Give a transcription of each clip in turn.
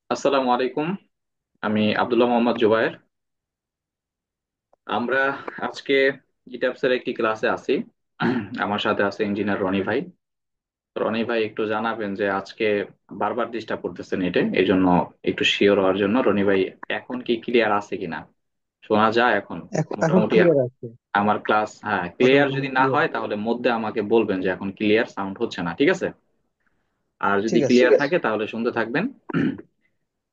আসসালামু আলাইকুম। আমি আব্দুল্লাহ মোহাম্মদ জুবায়ের। আমরা আজকে ইটাপসের একটি ক্লাসে আছি। আমার সাথে আছে ইঞ্জিনিয়ার রনি ভাই। রনি ভাই একটু জানাবেন যে আজকে বারবার ডিস্টার্ব করতেছেন এটা, এই জন্য একটু শিওর হওয়ার জন্য রনি ভাই এখন কি ক্লিয়ার আছে কিনা, শোনা যায় এখন এখন মোটামুটি? ক্লিয়ার আছে। আমার ক্লাস, হ্যাঁ, এখন ক্লিয়ার যদি না ক্লিয়ার হয় আছে। তাহলে মধ্যে আমাকে বলবেন যে এখন ক্লিয়ার সাউন্ড হচ্ছে না, ঠিক আছে? আর যদি ঠিক আছে। ক্লিয়ার থাকে তাহলে শুনতে থাকবেন।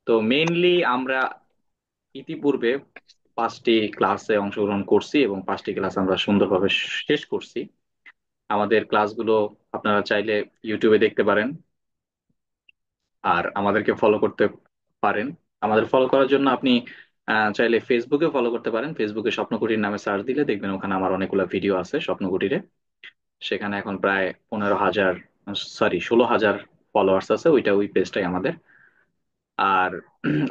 তো মেইনলি আমরা ইতিপূর্বে 5টি ক্লাসে অংশগ্রহণ করছি এবং 5টি ক্লাস আমরা সুন্দরভাবে শেষ করছি। আমাদের ক্লাসগুলো আপনারা চাইলে ইউটিউবে দেখতে পারেন, আর আমাদেরকে ফলো করতে পারেন। আমাদের ফলো করার জন্য আপনি চাইলে ফেসবুকে ফলো করতে পারেন। ফেসবুকে স্বপ্নকুটির নামে সার্চ দিলে দেখবেন ওখানে আমার অনেকগুলো ভিডিও আছে স্বপ্নকুটিরে। সেখানে এখন প্রায় 15,000, সরি 16,000 ফলোয়ার্স আছে। ওই পেজটাই আমাদের। আর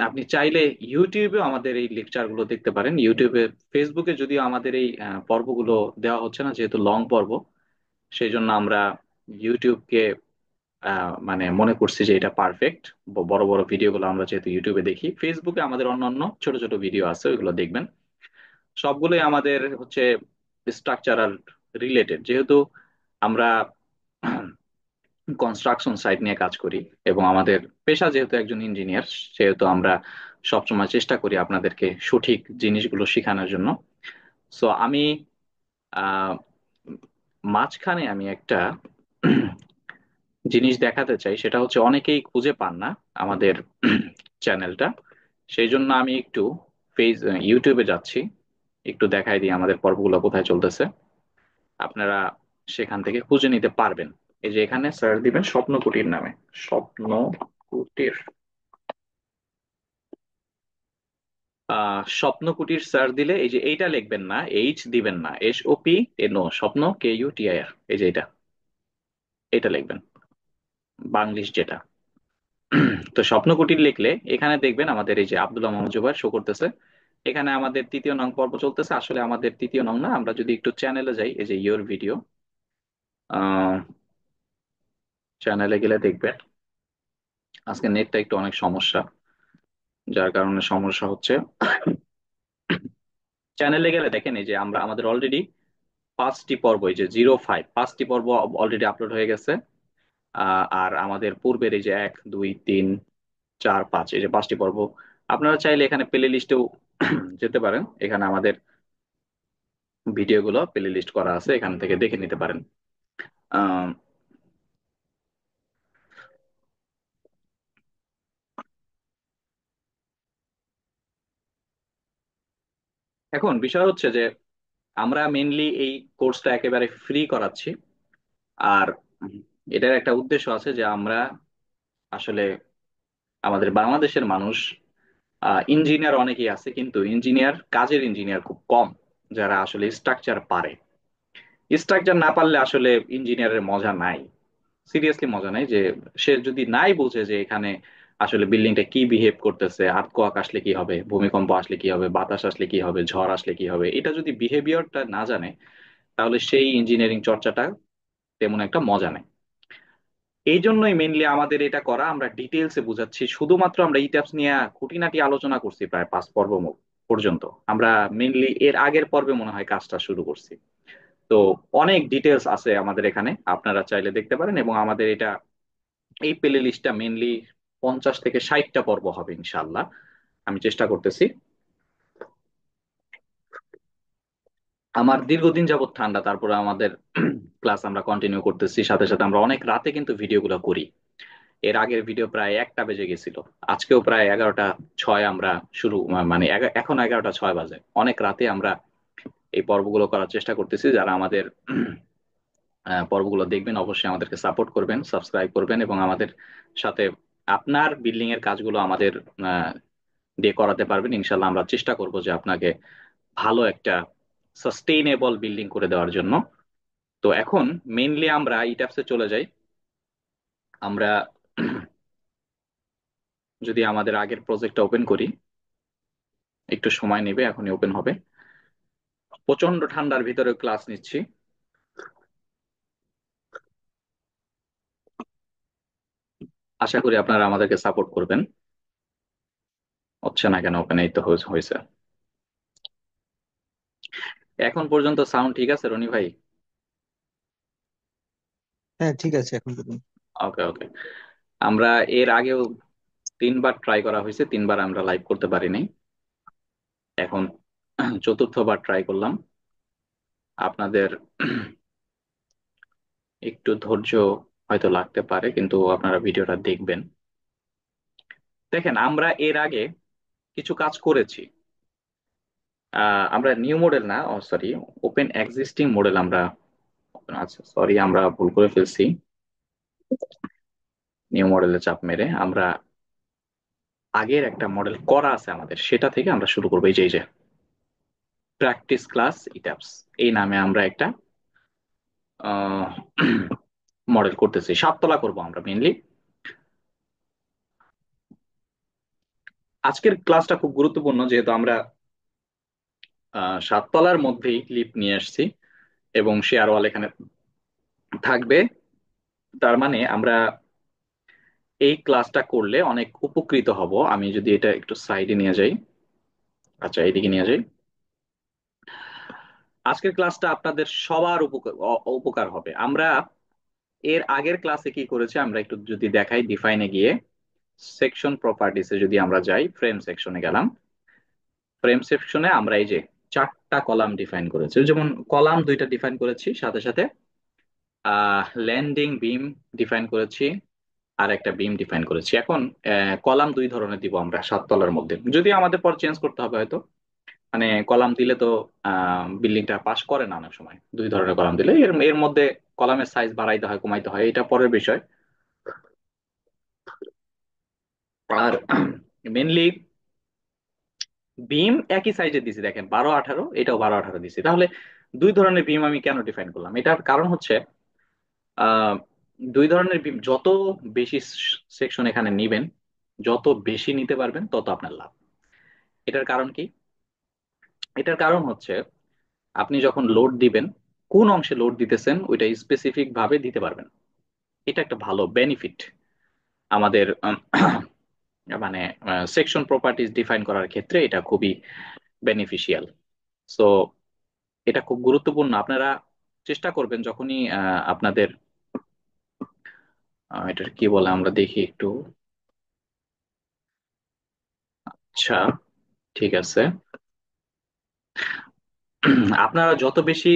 আপনি চাইলে ইউটিউবে আমাদের এই লেকচার গুলো দেখতে পারেন ইউটিউবে। ফেসবুকে যদিও আমাদের এই পর্বগুলো দেওয়া হচ্ছে না, যেহেতু লং পর্ব, সেই জন্য আমরা ইউটিউবকে মানে মনে করছি যে এটা পারফেক্ট। বড় বড় ভিডিওগুলো আমরা যেহেতু ইউটিউবে দেখি, ফেসবুকে আমাদের অন্যান্য ছোট ছোট ভিডিও আছে, ওইগুলো দেখবেন। সবগুলোই আমাদের হচ্ছে স্ট্রাকচারাল রিলেটেড, যেহেতু আমরা কনস্ট্রাকশন সাইট নিয়ে কাজ করি এবং আমাদের পেশা যেহেতু একজন ইঞ্জিনিয়ার, সেহেতু আমরা সবসময় চেষ্টা করি আপনাদেরকে সঠিক জিনিসগুলো শেখানোর জন্য। সো আমি আহ, মাঝখানে আমি একটা জিনিস দেখাতে চাই, সেটা হচ্ছে অনেকেই খুঁজে পান না আমাদের চ্যানেলটা। সেই জন্য আমি একটু ইউটিউবে যাচ্ছি, একটু দেখাই দিই আমাদের পর্বগুলো কোথায় চলতেছে। আপনারা সেখান থেকে খুঁজে নিতে পারবেন। এই যে এখানে সার্চ দিবেন স্বপ্নকুটির নামে। স্বপ্নকুটির, স্বপ্নকুটির সার্চ দিলে এই যে এইটা লিখবেন না, এইচ দিবেন না, SOP স্বপ্ন KUTIR, এই যে এটা, এটা লিখবেন বাংলিশ যেটা। তো স্বপ্নকুটির লিখলে এখানে দেখবেন আমাদের এই যে আব্দুল্লাহ মোহাম্মদ জুবায়ের শো করতেছে। এখানে আমাদের 3য় নং পর্ব চলতেছে। আসলে আমাদের 3য় নং না, আমরা যদি একটু চ্যানেলে যাই, এই যে ইয়োর ভিডিও, চ্যানেলে গেলে দেখবেন আজকে নেটটা একটু অনেক সমস্যা, যার কারণে সমস্যা হচ্ছে। চ্যানেলে গেলে দেখেন এই যে আমরা আমাদের অলরেডি 5টি পর্ব, এই যে 05, 5টি পর্ব অলরেডি আপলোড হয়ে গেছে। আর আমাদের পূর্বের এই যে 1 2 3 4 5, এই যে 5টি পর্ব আপনারা চাইলে এখানে প্লে লিস্টেও যেতে পারেন। এখানে আমাদের ভিডিওগুলো প্লে লিস্ট করা আছে, এখান থেকে দেখে নিতে পারেন। আহ, এখন বিষয় হচ্ছে যে আমরা মেইনলি এই কোর্সটা একেবারে ফ্রি করাচ্ছি। আর এটার একটা উদ্দেশ্য আছে যে আমরা আসলে আমাদের বাংলাদেশের মানুষ, ইঞ্জিনিয়ার অনেকেই আছে কিন্তু ইঞ্জিনিয়ার, কাজের ইঞ্জিনিয়ার খুব কম, যারা আসলে স্ট্রাকচার পারে। স্ট্রাকচার না পারলে আসলে ইঞ্জিনিয়ারের মজা নাই, সিরিয়াসলি মজা নাই। যে সে যদি নাই বোঝে যে এখানে আসলে বিল্ডিংটা কি বিহেভ করতেছে, আর্থকোয়াক আসলে কি হবে, ভূমিকম্প আসলে কি হবে, বাতাস আসলে কি হবে, ঝড় আসলে কি হবে, এটা যদি বিহেভিয়ারটা না জানে, তাহলে সেই ইঞ্জিনিয়ারিং চর্চাটা তেমন একটা মজা নেই। এই জন্যই মেইনলি আমাদের এটা করা। আমরা ডিটেলসে বুঝাচ্ছি, শুধুমাত্র আমরা এই ট্যাপস নিয়ে খুঁটিনাটি আলোচনা করছি প্রায় 5 পর্ব পর্যন্ত। আমরা মেইনলি এর আগের পর্বে মনে হয় কাজটা শুরু করছি। তো অনেক ডিটেলস আছে আমাদের এখানে, আপনারা চাইলে দেখতে পারেন। এবং আমাদের এটা, এই প্লে লিস্টটা মেইনলি 50 থেকে 60টা পর্ব হবে ইনশাল্লাহ। আমি চেষ্টা করতেছি। আমার দীর্ঘদিন যাবত ঠান্ডা, তারপরে আমাদের ক্লাস আমরা কন্টিনিউ করতেছি। সাথে সাথে আমরা অনেক রাতে কিন্তু ভিডিওগুলো করি। এর আগের ভিডিও প্রায় 1টা বেজে গেছিল। আজকেও প্রায় 11টা 6 আমরা শুরু, মানে এখন 11টা 6 বাজে। অনেক রাতে আমরা এই পর্বগুলো করার চেষ্টা করতেছি। যারা আমাদের পর্বগুলো দেখবেন অবশ্যই আমাদেরকে সাপোর্ট করবেন, সাবস্ক্রাইব করবেন এবং আমাদের সাথে আপনার বিল্ডিং এর কাজগুলো আমাদের আহ, দিয়ে করাতে পারবেন ইনশাল্লাহ। আমরা চেষ্টা করব যে আপনাকে ভালো একটা সাস্টেইনেবল বিল্ডিং করে দেওয়ার জন্য। তো এখন মেইনলি আমরা ইটাপসে চলে যাই। আমরা যদি আমাদের আগের প্রজেক্টটা ওপেন করি, একটু সময় নেবে, এখনই ওপেন হবে। প্রচন্ড ঠান্ডার ভিতরে ক্লাস নিচ্ছি। আশা করি আপনারা আমাদেরকে সাপোর্ট করবেন। হচ্ছে না কেন ওখানে? এই তো হয়েছে। এখন পর্যন্ত সাউন্ড ঠিক আছে রনি ভাই? হ্যাঁ, ঠিক আছে এখন বলুন। ওকে ওকে। আমরা এর আগেও 3বার ট্রাই করা হয়েছে, 3বার আমরা লাইভ করতে পারি নাই। এখন চতুর্থবার ট্রাই করলাম। আপনাদের একটু ধৈর্য হয়তো লাগতে পারে, কিন্তু আপনারা ভিডিওটা দেখবেন। দেখেন, আমরা এর আগে কিছু কাজ করেছি। আমরা নিউ মডেল না, সরি, ওপেন এক্সিস্টিং মডেল আমরা, আচ্ছা সরি, আমরা ভুল করে ফেলছি। নিউ মডেলে চাপ মেরে আমরা আগের একটা মডেল করা আছে আমাদের, সেটা থেকে আমরা শুরু করবো। এই যে প্র্যাকটিস ক্লাস ইটাপস, এই নামে আমরা একটা মডেল করতেছি। 7 তলা করব আমরা মেনলি। আজকের ক্লাসটা খুব গুরুত্বপূর্ণ, যেহেতু আমরা 7 তলার মধ্যেই ক্লিপ নিয়ে আসছি এবং শেয়ার ওয়াল এখানে থাকবে। তার মানে আমরা এই ক্লাসটা করলে অনেক উপকৃত হব। আমি যদি এটা একটু সাইডে নিয়ে যাই, আচ্ছা এইদিকে নিয়ে যাই, আজকের ক্লাসটা আপনাদের সবার উপকার হবে। আমরা এর আগের ক্লাসে কি করেছি আমরা একটু যদি দেখাই, ডিফাইনে গিয়ে সেকশন প্রপার্টিসে যদি আমরা যাই, ফ্রেম সেকশনে গেলাম। ফ্রেম সেকশনে আমরা এই যে 4টা কলাম ডিফাইন করেছি, যেমন কলাম 2টা ডিফাইন করেছি, সাথে সাথে ল্যান্ডিং বিম ডিফাইন করেছি, আর একটা বিম ডিফাইন করেছি। এখন কলাম 2 ধরনের দিব আমরা 7 তলার মধ্যে, যদি আমাদের পর চেঞ্জ করতে হবে হয়তো। মানে কলাম দিলে তো বিল্ডিংটা পাস করে না, অনেক সময় 2 ধরনের কলাম দিলে এর এর মধ্যে কলামের সাইজ বাড়াইতে হয় কমাইতে হয়, এটা পরের বিষয়। আর মেনলি বিম একই সাইজে দিছি, দেখেন 12 18, এটাও 12 18 দিছি। তাহলে 2 ধরনের বিম আমি কেন ডিফাইন করলাম? এটার কারণ হচ্ছে আহ 2 ধরনের বিম যত বেশি সেকশন এখানে নিবেন, যত বেশি নিতে পারবেন তত আপনার লাভ। এটার কারণ কি? এটার কারণ হচ্ছে আপনি যখন লোড দিবেন, কোন অংশে লোড দিতেছেন ওইটা স্পেসিফিক ভাবে দিতে পারবেন। এটা একটা ভালো বেনিফিট আমাদের মানে সেকশন প্রপার্টিজ ডিফাইন করার ক্ষেত্রে এটা খুবই বেনিফিশিয়াল। সো এটা খুব গুরুত্বপূর্ণ। আপনারা চেষ্টা করবেন যখনই আপনাদের এটার কি বলে আমরা দেখি একটু। আচ্ছা, ঠিক আছে। আপনারা যত বেশি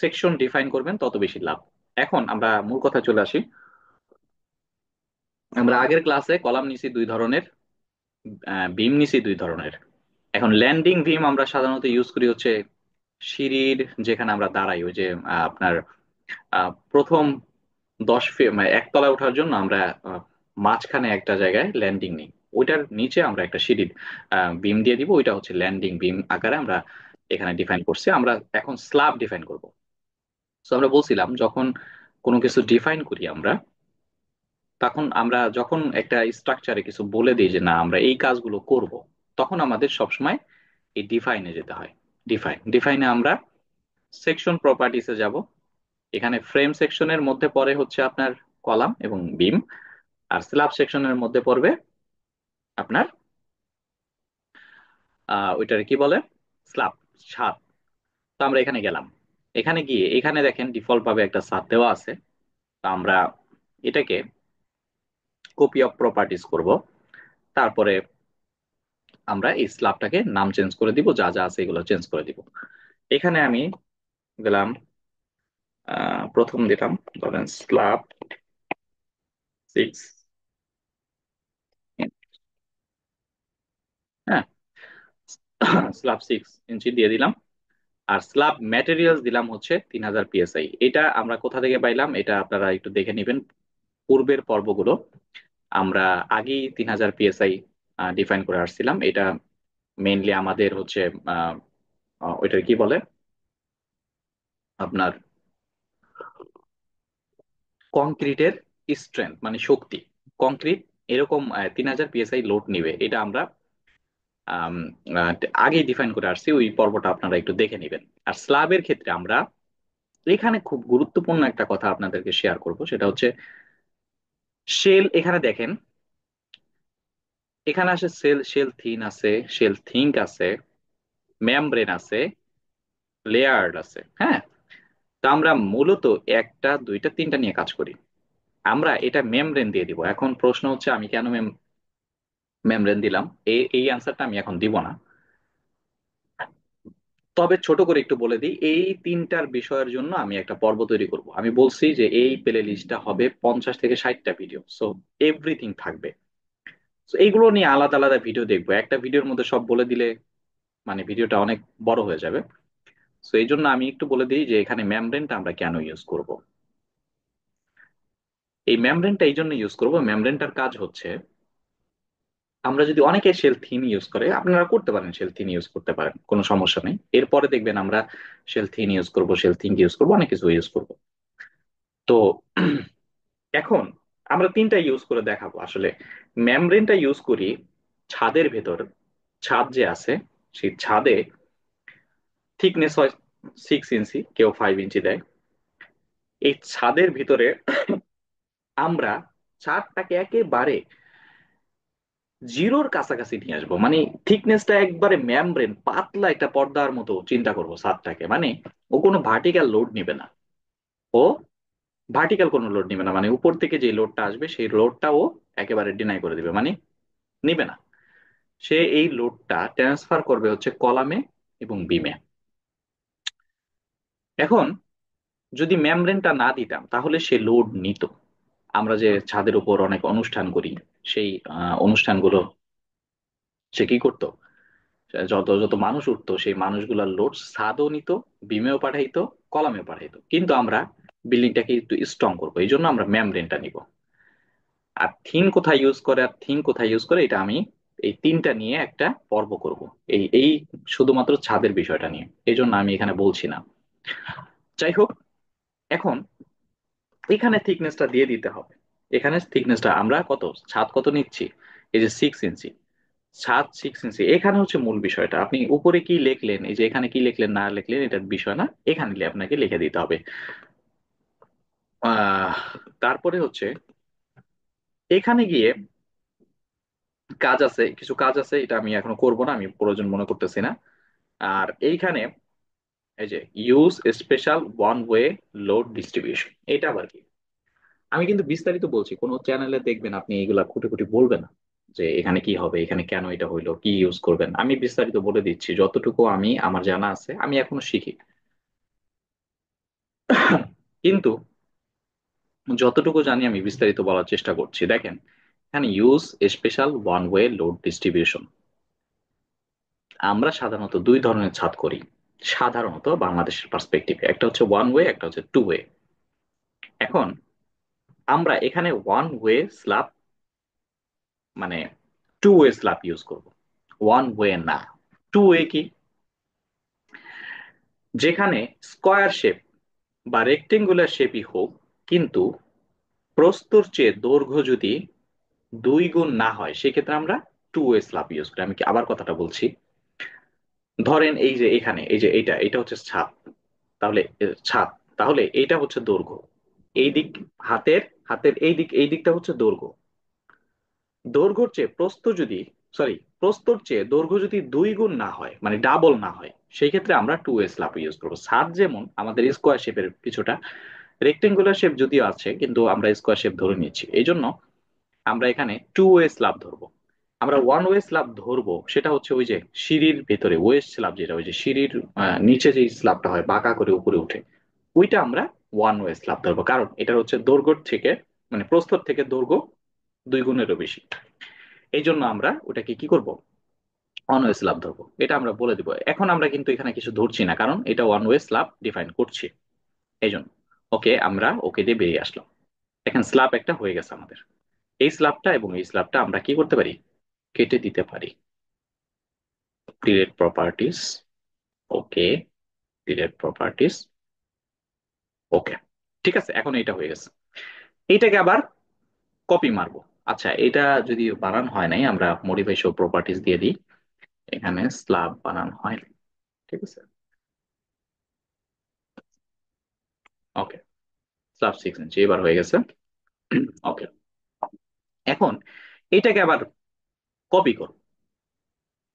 সেকশন ডিফাইন করবেন তত বেশি লাভ। এখন আমরা মূল কথা চলে আসি। আমরা আগের ক্লাসে কলাম নিছি 2 ধরনের, বিম নিছি 2 ধরনের। এখন ল্যান্ডিং বিম আমরা সাধারণত ইউজ করি হচ্ছে সিঁড়ির যেখানে আমরা দাঁড়াই, ওই যে আপনার প্রথম 10 ফিট মানে একতলায় ওঠার জন্য আমরা মাঝখানে একটা জায়গায় ল্যান্ডিং নিই, ওইটার নিচে আমরা একটা সিঁড়ির বিম দিয়ে দিব, ওইটা হচ্ছে ল্যান্ডিং বিম আকারে আমরা এখানে ডিফাইন করছি। আমরা এখন স্ল্যাব ডিফাইন করব। তো আমরা বলছিলাম যখন কোনো কিছু ডিফাইন করি আমরা, তখন আমরা যখন একটা স্ট্রাকচারে কিছু বলে দিই যে না আমরা এই কাজগুলো করব, তখন আমাদের সবসময় এই ডিফাইনে যেতে হয়। ডিফাইনে আমরা সেকশন প্রপার্টিসে যাব। এখানে ফ্রেম সেকশনের মধ্যে পড়ে হচ্ছে আপনার কলাম এবং বিম, আর স্ল্যাব সেকশনের মধ্যে পড়বে আপনার ওইটার কি বলে, স্ল্যাব, ছাদ। তো আমরা এখানে গেলাম, এখানে গিয়ে এখানে দেখেন ডিফল্ট ভাবে একটা ছাদ দেওয়া আছে। তো আমরা এটাকে কপি অফ প্রপার্টিস করব। তারপরে আমরা এই স্ল্যাবটাকে নাম চেঞ্জ করে দিব, যা যা আছে এগুলো চেঞ্জ করে দিব। এখানে আমি দিলাম, প্রথম দিলাম ধরেন স্ল্যাব 6, হ্যাঁ, স্ল্যাব 6 ইঞ্চি দিয়ে দিলাম। আর স্ল্যাব ম্যাটেরিয়ালস দিলাম হচ্ছে 3000 PSI। এটা আমরা কোথা থেকে পাইলাম এটা আপনারা একটু দেখে নেবেন, পূর্বের পর্বগুলো আমরা আগেই 3000 PSI ডিফাইন করে আসছিলাম। এটা মেইনলি আমাদের হচ্ছে আহ, ওইটার কি বলে আপনার কংক্রিটের স্ট্রেংথ মানে শক্তি। কংক্রিট এরকম 3000 PSI লোড নিবে, এটা আমরা আম, আহ, আগেই ডিফাইন করে আসছি, ওই পর্বটা আপনারা একটু দেখে নেবেন। আর স্ল্যাবের ক্ষেত্রে আমরা এখানে খুব গুরুত্বপূর্ণ একটা কথা আপনাদেরকে শেয়ার করব, সেটা হচ্ছে শেল এখানে দেখেন, এখানে আসে সেল, শেল থিন আছে, শেল থিঙ্ক আছে, মেমব্রেন আছে, লেয়ার্ড আছে, হ্যাঁ। তো আমরা মূলত একটা দুইটা তিনটা নিয়ে কাজ করি। আমরা এটা মেমব্রেন দিয়ে দিব। এখন প্রশ্ন হচ্ছে আমি কেন মেমব্রেন দিলাম, এই এই অ্যান্সারটা আমি এখন দিব না। তবে ছোট করে একটু বলে দিই, এই তিনটার বিষয়ের জন্য আমি একটা পর্ব তৈরি করব। আমি বলছি যে এই প্লে লিস্টটা হবে 50 থেকে 60টা ভিডিও, সো এভরিথিং থাকবে। তো এইগুলো নিয়ে আলাদা আলাদা ভিডিও দেখবো, একটা ভিডিওর মধ্যে সব বলে দিলে মানে ভিডিওটা অনেক বড় হয়ে যাবে। তো এই জন্য আমি একটু বলে দিই যে এখানে মেমব্রেনটা আমরা কেন ইউজ করব। এই মেমব্রেনটা এই জন্য ইউজ করব, মেমব্রেনটার কাজ হচ্ছে, আমরা যদি অনেকে শেল থিন ইউজ করে, আপনারা করতে পারেন, শেল থিন ইউজ করতে পারেন, কোনো সমস্যা নেই। এরপরে দেখবেন আমরা শেল থিন ইউজ করব, শেল থিঙ্ক ইউজ করবো, অনেক কিছু ইউজ করব। তো এখন আমরা তিনটা ইউজ করে দেখাবো আসলে। মেমব্রেনটা ইউজ করি ছাদের ভেতর, ছাদ যে আছে সেই ছাদে থিকনেস হয় 6 ইঞ্চি, কেউ 5 ইঞ্চি দেয়। এই ছাদের ভিতরে আমরা ছাদটাকে একেবারে জিরোর কাছাকাছি নিয়ে আসবো, মানে থিকনেসটা একবারে মেমব্রেন পাতলা একটা পর্দার মতো চিন্তা করবো ছাদটাকে। মানে ও কোনো ভার্টিক্যাল লোড নিবে না, ও ভার্টিক্যাল কোনো লোড নিবে না, মানে উপর থেকে যে লোডটা আসবে সেই লোডটা ও একেবারে ডিনাই করে দিবে, মানে নিবে না। সে এই লোডটা ট্রান্সফার করবে হচ্ছে কলামে এবং বিমে। এখন যদি মেমব্রেনটা না দিতাম তাহলে সে লোড নিত। আমরা যে ছাদের উপর অনেক অনুষ্ঠান করি, সেই অনুষ্ঠানগুলো সে কি করতো, যত যত মানুষ উঠতো সেই মানুষগুলার লোড ছাদও নিত, বিমেও পাঠাইতো, কলামেও পাঠাইতো। কিন্তু আমরা বিল্ডিংটাকে একটু স্ট্রং করবো, এই জন্য আমরা মেমব্রেনটা নিব। আর থিন কোথায় ইউজ করে আর থিন কোথায় ইউজ করে এটা আমি এই তিনটা নিয়ে একটা পর্ব করব। এই এই শুধুমাত্র ছাদের বিষয়টা নিয়ে, এই জন্য আমি এখানে বলছি না। যাই হোক, এখন এখানে থিকনেসটা দিয়ে দিতে হবে। এখানে থিকনেসটা আমরা কত, ছাদ কত নিচ্ছি, এই যে 6 ইঞ্চি, 7 6 ইঞ্চি। এখানে হচ্ছে মূল বিষয়টা, আপনি উপরে কি লিখলেন, এই যে এখানে কি লিখলেন না লিখলেন এটার বিষয় না, এখানে আপনাকে লিখে দিতে হবে। আহ তারপরে হচ্ছে এখানে গিয়ে কাজ আছে, কিছু কাজ আছে, এটা আমি এখনো করব না, আমি প্রয়োজন মনে করতেছি না। আর এইখানে এই যে use special one way load distribution, এটা আবার কি? আমি কিন্তু বিস্তারিত বলছি, কোনো চ্যানেলে দেখবেন আপনি এইগুলা খুঁটি খুঁটি বলবেন না যে এখানে কি হবে, এখানে কেন এটা হইলো, কি ইউজ করবেন। আমি বিস্তারিত বলে দিচ্ছি যতটুকু আমি আমার জানা আছে, আমি এখনো শিখি। কিন্তু যতটুকু জানি আমি বিস্তারিত বলার চেষ্টা করছি। দেখেন, এখানে use special one way load distribution. আমরা সাধারণত দুই ধরনের ছাদ করি, সাধারণত বাংলাদেশের পার্সপেক্টিভে, একটা হচ্ছে ওয়ান ওয়ে, একটা হচ্ছে টু ওয়ে। এখন আমরা এখানে ওয়ান ওয়ে স্ল্যাব, মানে টু ওয়ে স্ল্যাব ইউজ করব, ওয়ান ওয়ে না। টু ওয়ে কি, যেখানে স্কয়ার শেপ বা রেক্টেঙ্গুলার শেপই হোক, কিন্তু প্রস্থর চেয়ে দৈর্ঘ্য যদি 2 গুণ না হয় সেক্ষেত্রে আমরা টু ওয়ে স্ল্যাব ইউজ করি। আমি কি আবার কথাটা বলছি, ধরেন এই যে এখানে এই যে এটা এটা হচ্ছে ছাদ, তাহলে ছাদ, তাহলে এইটা হচ্ছে দৈর্ঘ্য, এই দিক, হাতের হাতের এই দিক, এই দিকটা হচ্ছে দৈর্ঘ্য। দৈর্ঘ্যর চেয়ে প্রস্থ যদি, সরি, প্রস্থর চেয়ে দৈর্ঘ্য যদি 2 গুণ না হয়, মানে ডাবল না হয়, সেই ক্ষেত্রে আমরা টু এ স্ল্যাব ইউজ করবো। ছাদ যেমন আমাদের স্কোয়ার শেপের কিছুটা, রেক্টেঙ্গুলার শেপ যদিও আছে কিন্তু আমরা স্কোয়ার শেপ ধরে নিচ্ছি, এই জন্য আমরা এখানে টু ওয়ে স্ল্যাব ধরবো। আমরা ওয়ান ওয়ে স্ল্যাব ধরবো সেটা হচ্ছে ওই যে সিঁড়ির ভেতরে ওয়েস্ট স্ল্যাব, যেটা ওই যে সিঁড়ির নিচে যে স্ল্যাবটা হয় বাঁকা করে উপরে উঠে, ওইটা আমরা ওয়ান ওয়ে স্ল্যাব ধরবো, কারণ এটা হচ্ছে দৈর্ঘ্য থেকে, মানে প্রস্থর থেকে দৈর্ঘ্য 2 গুণেরও বেশি। এই জন্য আমরা ওটাকে কি করব, ওয়ান ওয়ে স্ল্যাব ধরবো, এটা আমরা বলে দিব। এখন আমরা কিন্তু এখানে কিছু ধরছি না, কারণ এটা ওয়ান ওয়ে স্ল্যাব ডিফাইন করছি, এই জন্য। ওকে, আমরা ওকে দিয়ে বেরিয়ে আসলাম। এখন স্ল্যাব একটা হয়ে গেছে আমাদের। এই স্ল্যাবটা এবং এই স্ল্যাবটা আমরা কি করতে পারি, কেটে দিতে পারি। ডিলেট প্রপার্টিস, ওকে, ডিলেট প্রপার্টিস, ওকে। ঠিক আছে, এখন এটা হয়ে গেছে। এইটাকে আবার কপি মারবো। আচ্ছা, এটা যদি বানান হয় নাই, আমরা মডিফাই শো প্রপার্টিস দিয়ে দিই। এখানে স্ল্যাব বানান হয় নাই, ঠিক আছে, ওকে। স্ল্যাব 6 ইঞ্চি এবার হয়ে গেছে, ওকে। এখন এটাকে আবার কপি করব,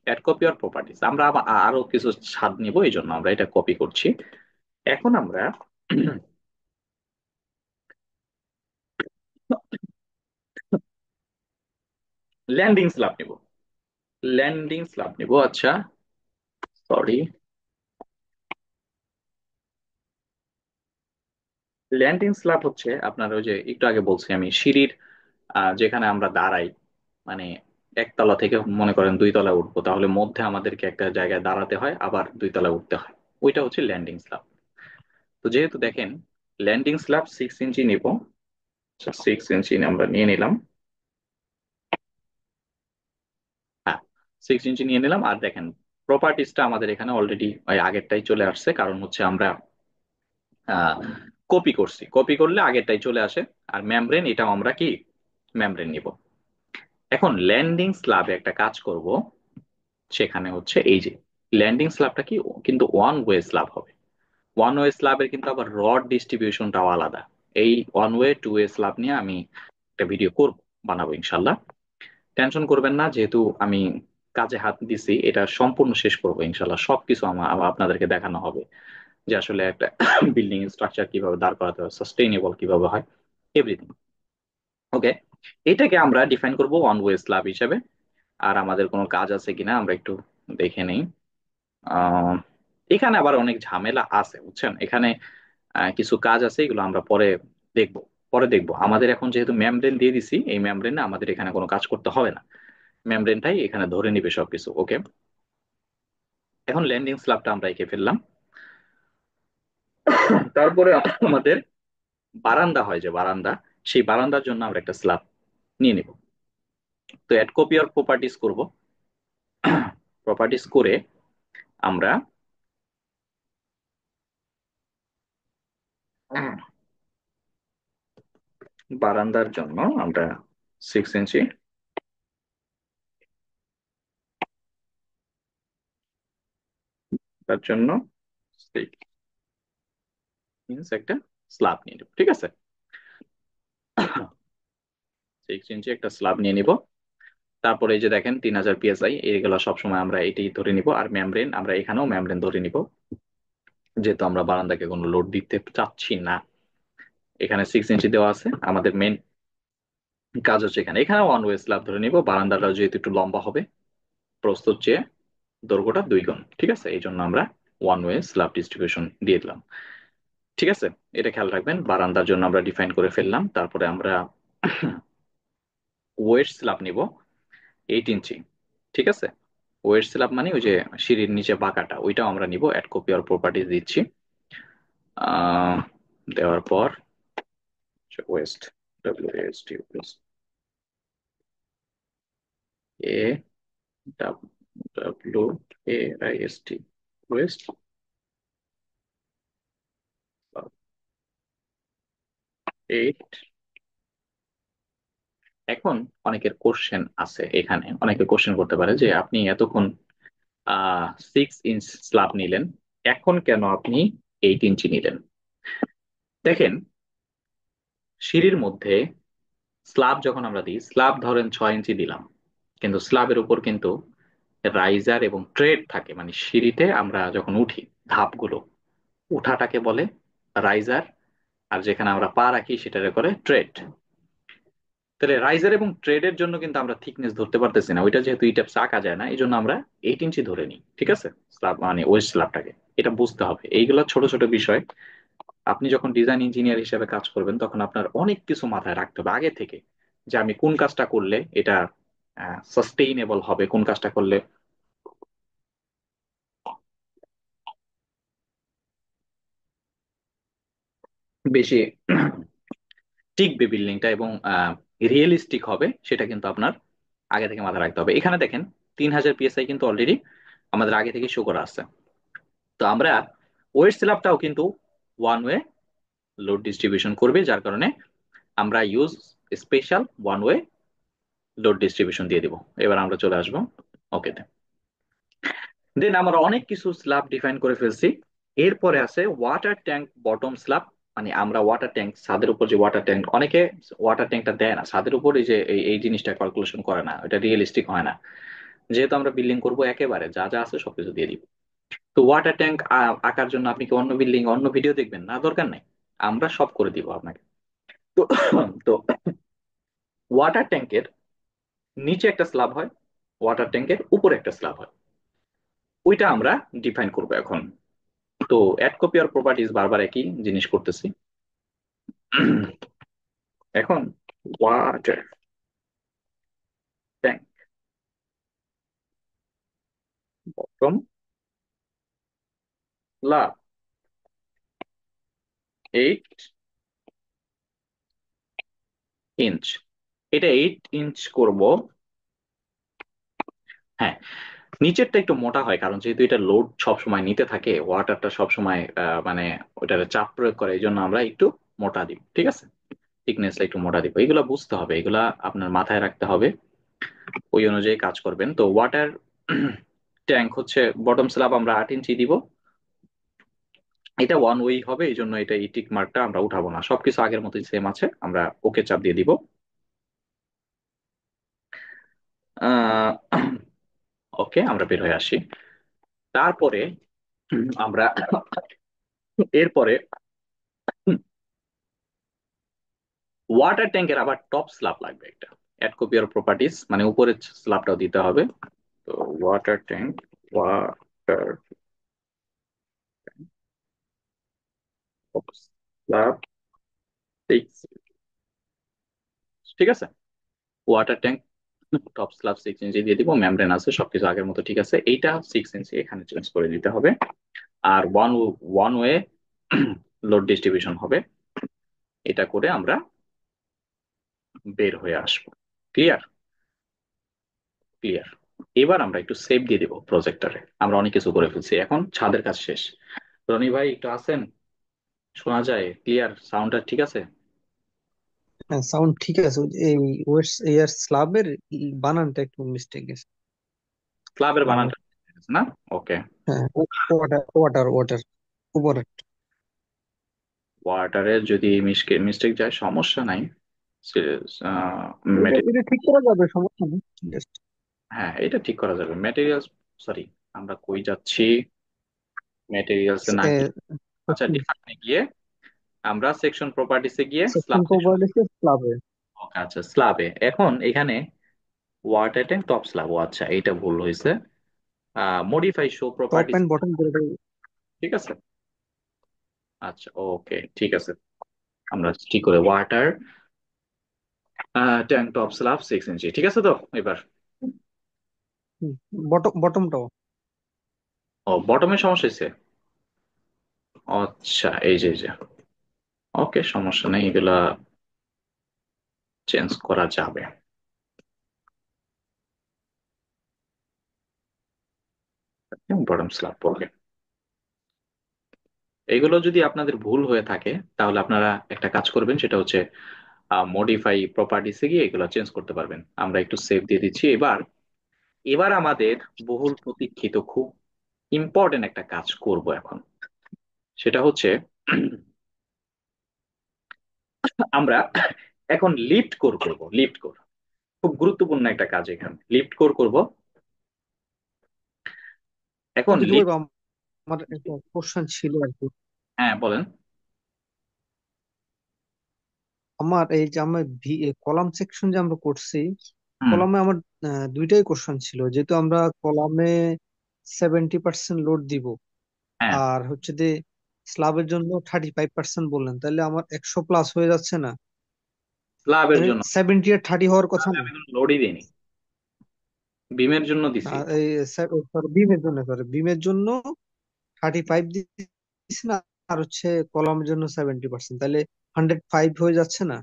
অ্যাড কপি আর প্রপার্টিজ, আমরা আরো কিছু স্বাদ নিব, এই জন্য আমরা এটা কপি করছি। এখন আমরা ল্যান্ডিং স্ল্যাব নিব, ল্যান্ডিং স্ল্যাব নিব, আচ্ছা, সরি। ল্যান্ডিং স্ল্যাব হচ্ছে আপনার ওই যে একটু আগে বলছি আমি, সিঁড়ির যেখানে আমরা দাঁড়াই, মানে একতলা থেকে মনে করেন দুই তলা উঠবো, তাহলে মধ্যে আমাদেরকে একটা জায়গায় দাঁড়াতে হয়, আবার দুই তলা উঠতে হয়, ওইটা হচ্ছে ল্যান্ডিং স্ল্যাব। তো যেহেতু দেখেন, ল্যান্ডিং স্ল্যাব 6 ইঞ্চি নিব, 6 ইঞ্চি আমরা নিয়ে নিলাম। হ্যাঁ, 6 ইঞ্চি নিয়ে নিলাম। আর দেখেন, প্রপার্টিসটা আমাদের এখানে অলরেডি ওই আগেরটাই চলে আসছে, কারণ হচ্ছে আমরা কপি করছি, কপি করলে আগেরটাই চলে আসে। আর মেমব্রেন, এটাও আমরা কি মেমব্রেন নিব। এখন ল্যান্ডিং স্ল্যাবে একটা কাজ করব, সেখানে হচ্ছে এই যে ল্যান্ডিং স্ল্যাবটা কি কিন্তু ওয়ান ওয়ে স্ল্যাব হবে। ওয়ান ওয়ে স্ল্যাবের কিন্তু আবার রড ডিস্ট্রিবিউশনটাও আলাদা। এই one way to way slab নিয়ে আমি একটা ভিডিও করব, বানাবো ইনশাল্লাহ। টেনশন করবেন না, যেহেতু আমি কাজে হাত দিছি, এটা সম্পূর্ণ শেষ করবো ইনশাল্লাহ। সবকিছু আমার আপনাদেরকে দেখানো হবে, যে আসলে একটা বিল্ডিং স্ট্রাকচার কিভাবে দাঁড় করাতে হয়, সাস্টেইনেবল কিভাবে হয়, এভরিথিং। ওকে, এটাকে আমরা ডিফাইন করব ওয়ান ওয়ে স্ল্যাব হিসেবে। আর আমাদের কোনো কাজ আছে কিনা আমরা একটু দেখে নেই। আহ, এখানে আবার অনেক ঝামেলা আছে, বুঝছেন। এখানে কিছু কাজ আছে, এগুলো আমরা পরে দেখব। পরে দেখব, আমাদের এখন যেহেতু মেমব্রেন দিয়ে দিছি, এই মেমব্রেনে আমাদের এখানে কোনো কাজ করতে হবে না, মেমব্রেনটাই এখানে ধরে নিবে সবকিছু। ওকে, এখন ল্যান্ডিং স্ল্যাবটা আমরা এঁকে ফেললাম। তারপরে আমাদের বারান্দা হয়, যে বারান্দা, সেই বারান্দার জন্য আমরা একটা স্ল্যাব নিয়ে নিব। তো অ্যাড কপি আর প্রপার্টিস করব, প্রপার্টিস করে আমরা বারান্দার জন্য আমরা 6 ইঞ্চি, তার জন্য 6 ইঞ্চ একটা স্ল্যাব নিয়ে নিব, ঠিক আছে। 6 ইঞ্চি একটা স্ল্যাব নিয়ে নিব। তারপরে এই যে দেখেন 3000 PSI, এইগুলো সবসময় আমরা এটাই ধরে নিব। আর মেমব্রেন, আমরা এখানেও মেমব্রেন ধরে নিব, যেহেতু আমরা বারান্দাকে কোনো লোড দিতে চাচ্ছি না। এখানে 6 ইঞ্চি দেওয়া আছে, আমাদের মেন কাজ হচ্ছে এখানে, এখানে ওয়ান ওয়ে স্ল্যাব ধরে নিব। বারান্দাটা যেহেতু একটু লম্বা হবে, প্রস্থর চেয়ে দৈর্ঘ্যটা 2 গুণ, ঠিক আছে, এই জন্য আমরা ওয়ান ওয়ে স্ল্যাব ডিস্ট্রিবিউশন দিয়ে দিলাম। ঠিক আছে, এটা খেয়াল রাখবেন। বারান্দার জন্য আমরা ডিফাইন করে ফেললাম। তারপরে আমরা ওয়েট স্ল্যাব নিব 8 ইঞ্চি, ঠিক আছে। ওয়েট স্ল্যাব মানে ওই যে সিঁড়ির নিচে বাঁকাটা, ওইটাও আমরা নিব। অ্যাড কপি আর প্রপার্টিজ দিচ্ছি। আহ, দেওয়ার পর ওয়েস্ট, WAST, এ WAIST, ওয়েস্ট 8। এখন অনেকের কোশ্চেন আছে, এখানে অনেকে কোশ্চেন করতে পারে যে আপনি এতক্ষণ 6 ইঞ্চ স্ল্যাব নিলেন, এখন কেন আপনি 8 ইঞ্চি নিলেন? দেখেন, সিঁড়ির মধ্যে স্ল্যাব যখন আমরা দিই, স্ল্যাব ধরেন 6 ইঞ্চি দিলাম, কিন্তু স্ল্যাবের উপর কিন্তু রাইজার এবং ট্রেড থাকে, মানে সিঁড়িতে আমরা যখন উঠি, ধাপগুলো, উঠাটাকে বলে রাইজার, আর যেখানে আমরা পা রাখি সেটারে করে ট্রেড। তাহলে রাইজার এবং ট্রেডের জন্য কিন্তু আমরা থিকনেস ধরতে পারতেছি না, ওইটা যেহেতু ইটা আঁকা যায় না, এই জন্য আমরা 8 ইঞ্চি ধরে নিই, ঠিক আছে, স্ল্যাব মানে ওয়েস্ট স্ল্যাবটাকে। এটা বুঝতে হবে, এইগুলো ছোট ছোট বিষয়। আপনি যখন ডিজাইন ইঞ্জিনিয়ার হিসেবে কাজ করবেন, তখন আপনার অনেক কিছু মাথায় রাখতে হবে আগে থেকে, যে আমি কোন কাজটা করলে এটা সাস্টেইনেবল হবে, কোন কাজটা করলে বেশি টিকবে বিল্ডিংটা এবং রিয়েলিস্টিক হবে, সেটা কিন্তু আপনার আগে থেকে মাথায় রাখতে হবে। এখানে দেখেন 3000 PSI কিন্তু অলরেডি আমাদের আগে থেকে শো করা আছে। তো আমরা ওয়েট স্ল্যাবটাও কিন্তু ওয়ান ওয়ে লোড ডিস্ট্রিবিউশন করবে, যার কারণে আমরা use special one way load distribution দিয়ে দিব। এবার আমরা চলে আসবো ওকে। দেন আমরা অনেক কিছু স্ল্যাব ডিফাইন করে ফেলছি। এরপরে আছে ওয়াটার ট্যাঙ্ক বটম স্ল্যাব। মানে আমরা ওয়াটার ট্যাঙ্ক, ছাদের উপর যে ওয়াটার ট্যাঙ্ক, অনেকে ওয়াটার ট্যাঙ্কটা দেয় না ছাদের উপর, এই যে এই জিনিসটা ক্যালকুলেশন করে না, এটা রিয়েলিস্টিক হয় না। যেহেতু আমরা বিল্ডিং করব, একেবারে যা যা আছে সবকিছু দিয়ে দিব। তো ওয়াটার ট্যাঙ্ক আঁকার জন্য আপনি কি অন্য বিল্ডিং অন্য ভিডিও দেখবেন? না, দরকার নাই, আমরা সব করে দিব আপনাকে। তো তো ওয়াটার ট্যাঙ্কের নিচে একটা স্ল্যাব হয়, ওয়াটার ট্যাঙ্কের উপরে একটা স্ল্যাব হয়, ওইটা আমরা ডিফাইন করবো এখন। তো অ্যাড কপি আর প্রপার্টিজ বারবার একই জিনিস করতেছি। এখন water tank bottom slab 8 inch, এটা 8 ইঞ্চ করব। হ্যাঁ, নিচেরটা একটু মোটা হয়, কারণ যেহেতু এটা লোড সব সময় নিতে থাকে, ওয়াটারটা সব সময় মানে ওটার চাপ প্রয়োগ করে, এই জন্য আমরা একটু মোটা দিব, ঠিক আছে? থিকনেসটা একটু মোটা দিব, এগুলো বুঝতে হবে, এগুলা আপনার মাথায় রাখতে হবে, ওই অনুযায়ী কাজ করবেন। তো ওয়াটার ট্যাঙ্ক হচ্ছে বটম স্ল্যাব আমরা 8 ইঞ্চি দিব। এটা ওয়ান ওয়ে হবে, এই জন্য এটা টিক মার্কটা আমরা উঠাবো না, সবকিছু আগের মতোই সেম আছে, আমরা ওকে চাপ দিয়ে দিব। ওকে, আমরা বের হয়ে আসি। তারপরে আমরা এরপরে ওয়াটার ট্যাঙ্কের আবার টপ স্ল্যাব লাগবে একটা, অ্যাড কপি আর প্রপার্টিজ, মানে উপরের স্ল্যাবটাও দিতে হবে। তো water tank, water top slab 6, ঠিক আছে? ওয়াটার ট্যাঙ্ক টপ স্ল্যাব 6 ইঞ্চি দিয়ে দিব, মেমব্রেন আছে, সবকিছু আগের মতো ঠিক আছে, এইটা 6 ইঞ্চি এখানে চেঞ্জ করে দিতে হবে। আর one one way load distribution হবে, এটা করে আমরা বের হয়ে আসবো। ক্লিয়ার? ক্লিয়ার। এবার আমরা একটু সেভ দিয়ে দিব প্রজেক্টরে, আমরা অনেক কিছু করে ফেলছি, এখন ছাদের কাজ শেষ। রনি ভাই একটু আছেন? শোনা যায়? ক্লিয়ার? সাউন্ডটা ঠিক আছে? হ্যাঁ, সাউন্ড ঠিক আছে। ওই যে এই ওয়েস্ট এয়ার স্ল্যাবের বানানটা একটু মিস্টেক গেছে। ক্লাবের স্ল্যাব, বানানটা ঠিক আছে না? ওকে। হ্যাঁ, ওয়াটার ওয়াটার ওয়াটার উপরে। ওয়াটারে যদি মিস্টেক যায় সমস্যা নাই। এটা ম্যাটেরিয়াল, এটা ঠিক করা যাবে, সমস্যা নেই। জাস্ট হ্যাঁ এটা ঠিক করা যাবে। ম্যাটেরিয়ালস, সরি, আমরা কই যাচ্ছি? ম্যাটেরিয়ালস এ না গিয়ে, আচ্ছা ডিফাইনে গিয়ে আমরা সেকশন প্রপার্টিসে গিয়ে সেকশন স্ল্যাব সেকশন। প্রপার্টিস স্ল্যাবে। আচ্ছা, স্ল্যাবে এখন এখানে ওয়াটার ট্যাঙ্ক টপ স্ল্যাব, ও আচ্ছা এইটা ভুল হয়েছে। Modify show top properties, and bottom করে দেবো। ঠিক আছে? আচ্ছা ওকে, ঠিক আছে, আমরা ঠিক করে ওয়াটার ট্যাঙ্ক টপ স্ল্যাব 6 ইঞ্চি, ঠিক আছে তো এবার? বটম বটমটাও। ও, বটমের সমস্যা হয়েছে? আচ্ছা, এই যে ওকে, সমস্যা নেই, এগুলা চেঞ্জ করা যাবে। বটম স্ল্যাব, ওকে। এগুলো যদি আপনাদের ভুল হয়ে থাকে, তাহলে আপনারা একটা কাজ করবেন, সেটা হচ্ছে মডিফাই প্রপার্টিসে গিয়ে এগুলো চেঞ্জ করতে পারবেন। আমরা একটু সেভ দিয়ে দিচ্ছি। এবার এবার আমাদের বহুল প্রতীক্ষিত, খুব ইম্পর্টেন্ট একটা কাজ করব এখন, সেটা হচ্ছে আমরা এখন লিফট কোর করব। লিফট কোর খুব গুরুত্বপূর্ণ একটা কাজ, এখানে লিফট কোর করব। এখন কিন্তু জুবাই লিফট, বা, আমার একটা কোশ্চেন ছিল আর কি। হ্যাঁ বলেন। আমার এই যে আমার কলাম সেকশন যে আমরা করছি, হুম। কলামে আমার দুইটাই কোশ্চেন ছিল। যেহেতু আমরা কলামে 70% লোড দিব, হ্যাঁ, আর হচ্ছে যে স্ল্যাবের জন্য 35% বললেন, তাহলে আমার 100 প্লাস হয়ে যাচ্ছে না? স্ল্যাবের মানে জন্য 70 আর 30 হওয়ার কথা স্ল্যাবে না? আমি কোনো লোডই দিইনি, বিমের জন্য না, দিছি। এই বিমের জন্য 35 দিচ্ছি না, আর হচ্ছে কলামের জন্য 70%, তাহলে 105 হয়ে যাচ্ছে না?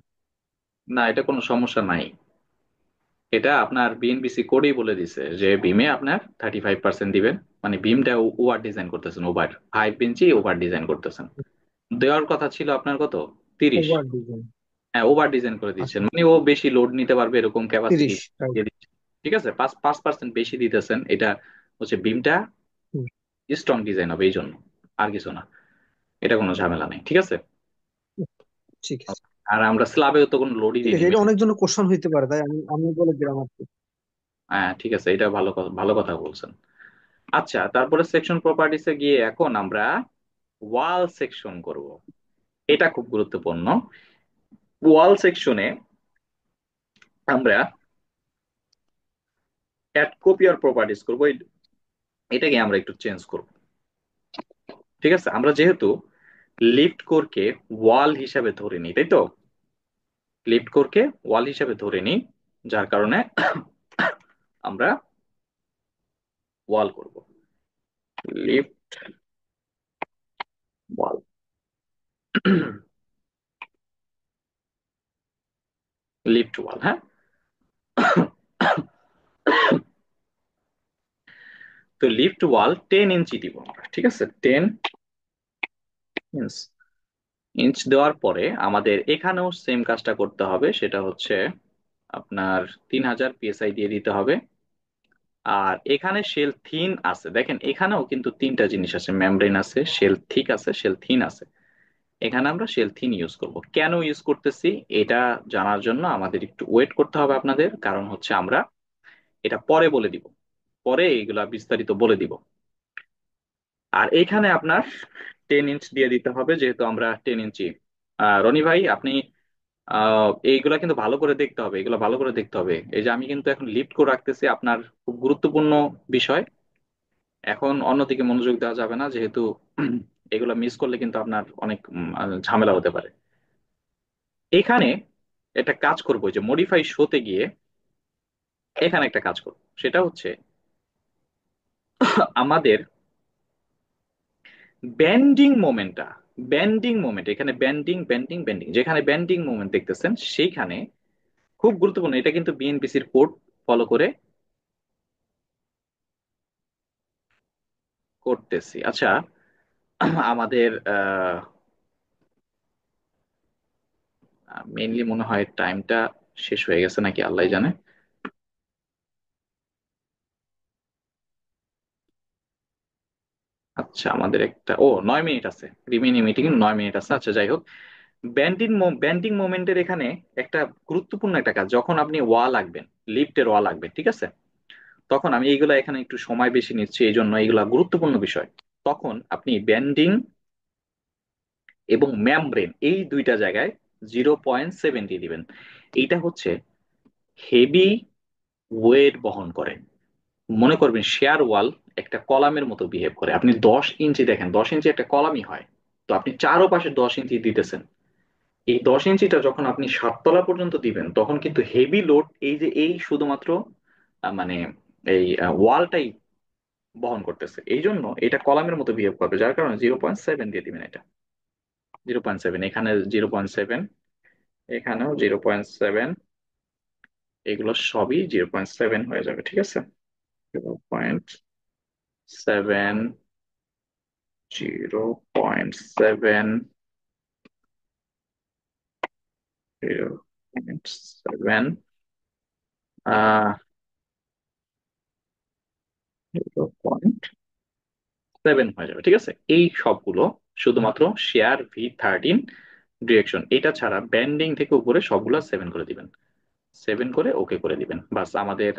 না, এটা কোনো সমস্যা নাই। এটা আপনার বিএনবিসি কোডেই বলে দিছে যে বিমে আপনার 35% দিবেন, মানে বিমটা ওভার ডিজাইন করতেছেন, ওভার 5 ইঞ্চি ওভার ডিজাইন করতেছেন। দেওয়ার কথা ছিল আপনার কত? 30। Over design. হ্যাঁ, ওভার ডিজাইন করে আচ্ছা, দিচ্ছেন, মানে ও বেশি লোড নিতে পারবে এরকম ক্যাপাসিটি 30, রাইট। দিয়ে দিচ্ছে। ঠিক আছে, 5% বেশি দিতেছেন, এটা হচ্ছে বিমটা স্ট্রং ডিজাইন হবে এই জন্য, আর কিছু না, এটা কোনো ঝামেলা নেই, ঠিক আছে? ঠিক আছে। আর আমরা স্ল্যাবেও তো কোনো লোডই ঠিক দিইনি, আছে, এটা বুঝলেন? অনেক জন্য কোশ্চেন হইতে পারে, তাই আমি বলে দিলাম আর কি। হ্যাঁ ঠিক আছে, এটা ভালো কথা, ভালো কথা বলছেন। আচ্ছা, তারপরে সেকশন প্রপার্টিসে গিয়ে এখন আমরা ওয়াল সেকশন করব। এটা খুব গুরুত্বপূর্ণ। ওয়াল সেকশনে আমরা অ্যাড কপি আর প্রপার্টিস করবো, এটাকে আমরা একটু চেঞ্জ করব। ঠিক আছে, আমরা যেহেতু লিফট কোরকে ওয়াল হিসাবে ধরে নিই, তাই তো? লিফট কোরকে ওয়াল হিসাবে ধরে নিই, যার কারণে আমরা ওয়াল করব, লিফট ওয়াল। লিফট ওয়াল, হ্যাঁ। তো লিফট ওয়াল 10 ইঞ্চি দিব আমরা, ঠিক আছে? 10 ইঞ্চ। ইঞ্চ দেওয়ার পরে আমাদের এখানেও সেম কাজটা করতে হবে, সেটা হচ্ছে আপনার 3000 PSI দিয়ে দিতে হবে। আর এখানে শেল থিন আছে, দেখেন এখানেও কিন্তু তিনটা জিনিস আছে, মেমব্রেন আছে, শেল থিক আছে, শেল থিন আছে। এখানে আমরা শেল থিন ইউজ করব। কেন ইউজ করতেছি এটা জানার জন্য আমাদের একটু ওয়েট করতে হবে আপনাদের, কারণ হচ্ছে আমরা এটা পরে বলে দিব, পরে এইগুলা বিস্তারিত বলে দিব। আর এইখানে আপনার 10 ইঞ্চ দিয়ে দিতে হবে, যেহেতু আমরা 10 ইঞ্চি। রনি ভাই, আপনি এইগুলা কিন্তু ভালো করে দেখতে হবে, এগুলো ভালো করে দেখতে হবে। এই যে আমি কিন্তু এখন লিফট করে রাখতেছি, আপনার খুব গুরুত্বপূর্ণ বিষয়। এখন অন্যদিকে মনোযোগ দেওয়া যাবে না, যেহেতু এগুলো মিস করলে কিন্তু আপনার অনেক ঝামেলা হতে পারে। এখানে একটা কাজ করবো, যে মডিফাই শোতে গিয়ে এখানে একটা কাজ করব, সেটা হচ্ছে আমাদের ব্যান্ডিং মোমেন্টটা, ব্যান্ডিং মোমেন্ট, এখানে ব্যান্ডিং ব্যান্ডিং ব্যান্ডিং, যেখানে ব্যান্ডিং মোমেন্ট দেখতেছেন সেইখানে খুব গুরুত্বপূর্ণ, এটা কিন্তু বিএনপিসির কোড ফলো করে করতেছি। আচ্ছা, আমাদের মেইনলি মনে হয় টাইমটা শেষ হয়ে গেছে নাকি, আল্লাহ জানে। আচ্ছা, আমাদের একটা 9 মিনিট আছে, রিমেইনিং মিটিং 9 মিনিট আছে। আচ্ছা যাই হোক, ব্যান্ডিং মোমেন্টের এখানে একটা গুরুত্বপূর্ণ একটা কাজ, যখন আপনি ওয়াল আঁকবেন, লিফটের ওয়াল আঁকবেন, ঠিক আছে? তখন আমি এইগুলা এখানে একটু সময় বেশি নিচ্ছি, এই জন্য এইগুলা গুরুত্বপূর্ণ বিষয়। তখন আপনি ব্যান্ডিং এবং ম্যামব্রেন এই দুইটা জায়গায় 0.7 দিয়ে দিবেন। এইটা হচ্ছে হেভি ওয়েট বহন করে। মনে করবেন শেয়ার ওয়াল একটা কলামের মতো বিহেভ করে। আপনি 10 ইঞ্চি দেখেন, 10 ইঞ্চি একটা কলামই হয়, তো আপনি চারোপাশে 10 ইঞ্চি দিতেছেন। এই 10 ইঞ্চিটা যখন আপনি সাততলা পর্যন্ত দিবেন, তখন কিন্তু হেভি লোড এই যে এই শুধুমাত্র মানে এই ওয়ালটাই বহন করতেছে, এই জন্য এটা কলামের মতো বিহেভ করবে, যার কারণে 0.7 দিয়ে দিবেন। এটা 0.7, এখানে 0.7, এখানেও 0.7, এগুলো সবই 0.7 হয়ে যাবে, ঠিক আছে? 0.7, 0.7, 0.7, 0.7 হয়ে যাবে, ঠিক আছে? এই সবগুলো শুধুমাত্র শেয়ার V13 ডিরেকশন, এটা ছাড়া ব্যান্ডিং থেকে উপরে সবগুলো 7 করে দিবেন। 7 করে ওকে করে দিবেন, বাস আমাদের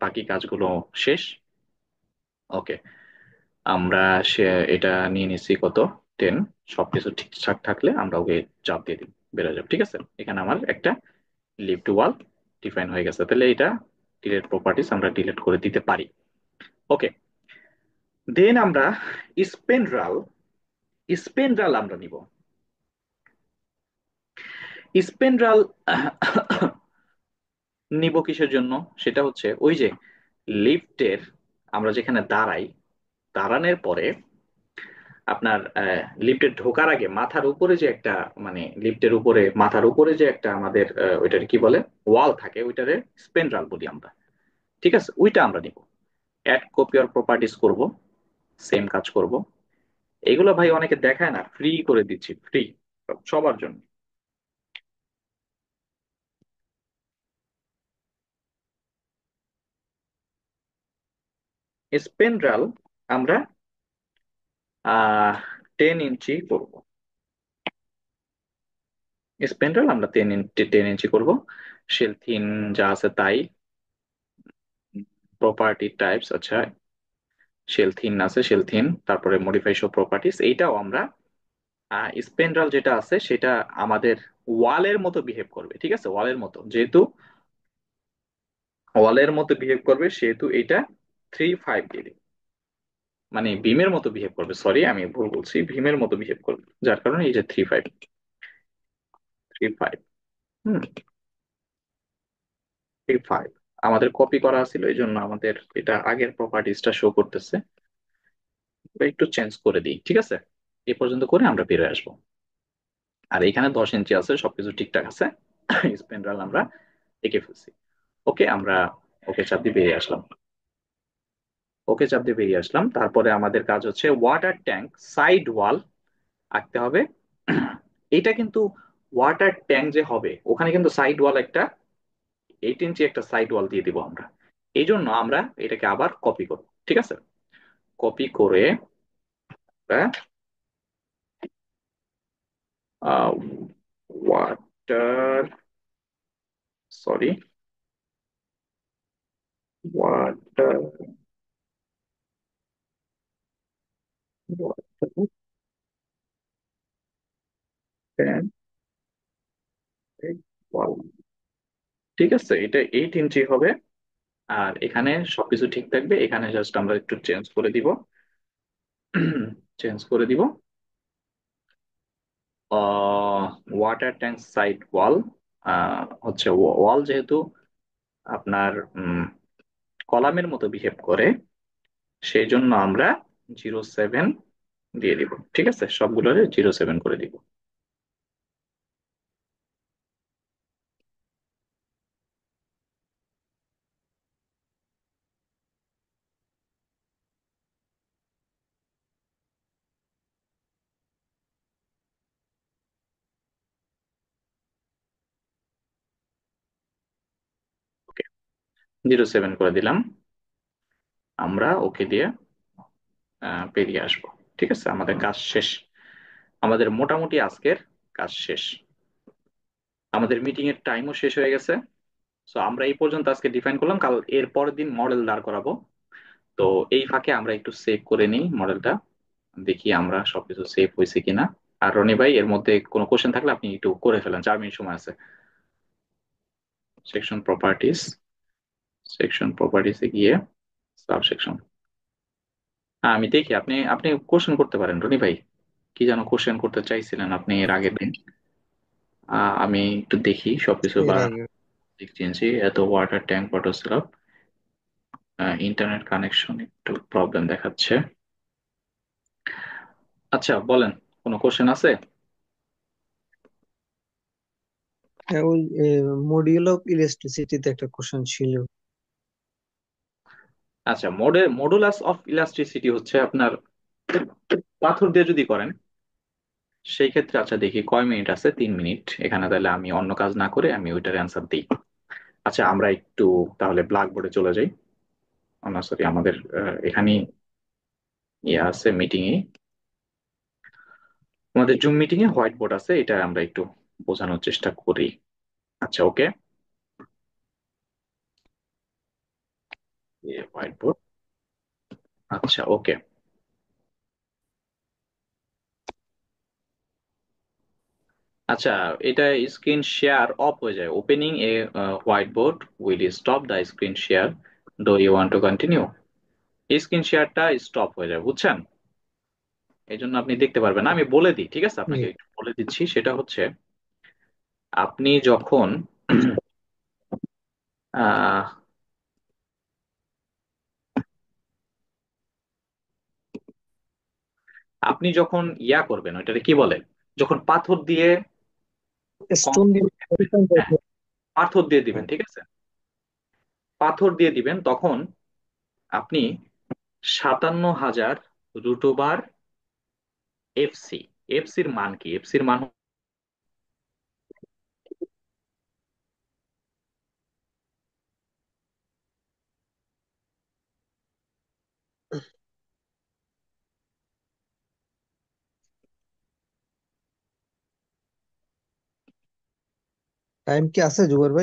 বাকি কাজগুলো শেষ। ওকে, আমরা সে এটা নিয়ে নিচ্ছি কত, 10। সবকিছু ঠিকঠাক থাকলে আমরা ওকে চাপ দিয়ে দিই, বেরো যাবে, ঠিক আছে? এখানে আমার একটা লিফট ওয়াল ডিফাইন হয়ে গেছে, তাহলে এটা ডিলেট প্রপার্টিস আমরা ডিলিট করে দিতে পারি। ওকে, দেন আমরা স্পেন্ড্রাল, স্পেন্ড্রাল আমরা নিব। স্পেন্ড্রাল নিব কিসের জন্য? সেটা হচ্ছে ওই যে লিফটের, আমরা যেখানে দাঁড়াই, দাঁড়ানোর পরে আপনার লিফটে ঢোকার আগে মাথার উপরে যে একটা, মানে লিফটের উপরে মাথার উপরে যে একটা আমাদের ওইটার কি বলে, ওয়াল থাকে, ওইটারে স্পেন্ড্রাল বলি আমরা। ঠিক আছে, ওইটা আমরা নিব। অ্যাড কপি অর প্রপার্টিস করব, সেম কাজ করব। এগুলো ভাই অনেকে দেখায় না, ফ্রি করে দিচ্ছি, ফ্রি সবার জন্য। স্পেন্ড্রাল আমরা 10 ইঞ্চি করব। স্প্যান্ড্রেল আমরা 10 ইঞ্চি করবো। শেল থিন যা আছে তাই। প্রপার্টি টাইপস, আচ্ছা, শেল থিন আছে, শেল থিন, তারপরে মডিফাই শো প্রপার্টিস, এইটাও আমরা স্প্যান্ড্রাল যেটা আছে সেটা আমাদের ওয়ালের মতো বিহেভ করবে, ঠিক আছে, ওয়ালের মতো, যেহেতু ওয়ালের মতো বিহেভ করবে সেহেতু এটা 3.5 দিয়ে দিই। মানে ভীমের মতো বিহেভ করবে, সরি আমি ভুল বলছি, ভীমের মতো বিহেভ করবে, যার কারণে এই যে 3.5। 3.5। হুম। 3.5 আমাদের কপি করা ছিল, এই জন্য আমাদের এটা আগের প্রপার্টিসটা শো করতেছে। এটা একটু চেঞ্জ করে দিই, ঠিক আছে। এই পর্যন্ত করে আমরা বেরোয় আসবো। আর এখানে 10 ইঞ্চি আছে, সবকিছু ঠিকঠাক আছে। স্প্যান্ড্রাল আমরা এঁকে ফেলছি। ওকে, আমরা ওকে চাপ দিয়ে বেরিয়ে আসলাম। ওকে চাপ দিয়ে বেরিয়ে আসলাম, তারপরে আমাদের কাজ হচ্ছে ওয়াটার ট্যাঙ্ক সাইড ওয়াল আঁকতে হবে। এটা কিন্তু ওয়াটার ট্যাঙ্ক যে হবে ওখানে কিন্তু সাইড ওয়াল একটা 8 ইঞ্চি একটা সাইড ওয়াল দিয়ে দিব আমরা। এই জন্য আমরা এটাকে আবার কপি করব, ঠিক আছে। কপি করে ওয়াটার, সরি, ওয়াটার ট্যাঙ্ক ওয়াল, ঠিক আছে, এটা 8 ইঞ্চি হবে। আর এখানে সবকিছু ঠিক থাকবে, এখানে জাস্ট আমরা একটু চেঞ্জ করে দিব। চেঞ্জ করে দিব ওয়াটার ট্যাঙ্ক সাইড ওয়াল। হচ্ছে ওয়াল যেহেতু আপনার কলামের মতো বিহেভ করে, সেই জন্য আমরা 0.7 দিয়ে দিব, ঠিক আছে, সবগুলোর 0.7 করে দিব। ওকে, 0.7 করে দিলাম। আমরা ওকে দিয়ে বেরিয়ে আসবো, ঠিক আছে, আমাদের কাজ শেষ। আমাদের মোটামুটি আজকের কাজ শেষ। আমাদের মিটিং এর টাইমও শেষ হয়ে গেছে। তো আমরা এই পর্যন্ত আজকে ডিফাইন করলাম, কাল এর পরের দিন মডেল দাঁড় করাবো। তো এই ফাঁকে আমরা একটু সেভ করে নিই মডেলটা, দেখি আমরা সবকিছু সেভ হয়েছে কিনা। আর রনি ভাই, এর মধ্যে কোনো কোশ্চেন থাকলে আপনি একটু করে ফেলেন, 4 মিনিট সময় আছে। সেকশন প্রপার্টিস, সেকশন প্রপার্টিসে গিয়ে সাব সেকশন, হ্যাঁ আমি দেখি, আপনি আপনি কোশ্চেন করতে পারেন রনি ভাই। কি যেন কোশ্চেন করতে চাইছিলেন আপনি এর আগের দিন। আমি একটু দেখি সবকিছু এর বা আগে দেখছি এত water tank water syrup, internet connection একটু প্রবলেম দেখাচ্ছে। আচ্ছা বলেন, কোনো কোশ্চেন আছে? ওই মডিউল অফ ইলেকট্রিসিটিতে একটা কোশ্চেন ছিল। আচ্ছা, মডুলাস অফ ইলাস্ট্রিসিটি হচ্ছে আপনার পাথর দিয়ে যদি করেন সেই ক্ষেত্রে, আচ্ছা দেখি কয় মিনিট আছে, 3 মিনিট এখানে, তাহলে আমি অন্য কাজ না করে আমি ওইটার অ্যান্সার দিই। আচ্ছা আমরা একটু তাহলে ব্ল্যাকবোর্ডে চলে যাই। না সরি, আমাদের এখানে ইয়ে আছে মিটিং এ, আমাদের zoom meeting a white board আছে, এটা আমরা একটু বোঝানোর চেষ্টা করি। আচ্ছা ওকে, হোয়াইট বোর্ড, আচ্ছা ওকে। আচ্ছা, এটা স্ক্রিন শেয়ার অফ হয়ে যায়, opening a whiteboard will stop the screen share, do you want to continue. Screen শেয়ারটা স্টপ হয়ে যায়, বুঝছেন, এই জন্য আপনি দেখতে পারবেন না। আমি বলে দিই, ঠিক আছে, জি। আপনাকে একটু বলে দিচ্ছি, সেটা হচ্ছে আপনি যখন আহ, আপনি যখন ইয়া করবেন ওইটাকে কি বলে, যখন পাথর দিয়ে স্টোন দিয়ে হ্যাঁ, পাথর দিয়ে দিবেন, হ্যাঁ। ঠিক আছে, পাথর দিয়ে দিবেন, তখন আপনি 57,000 রুট ওভার এফসি, এফসির মান কি, এফসির মান টাইম কি আছে জুবার ভাই?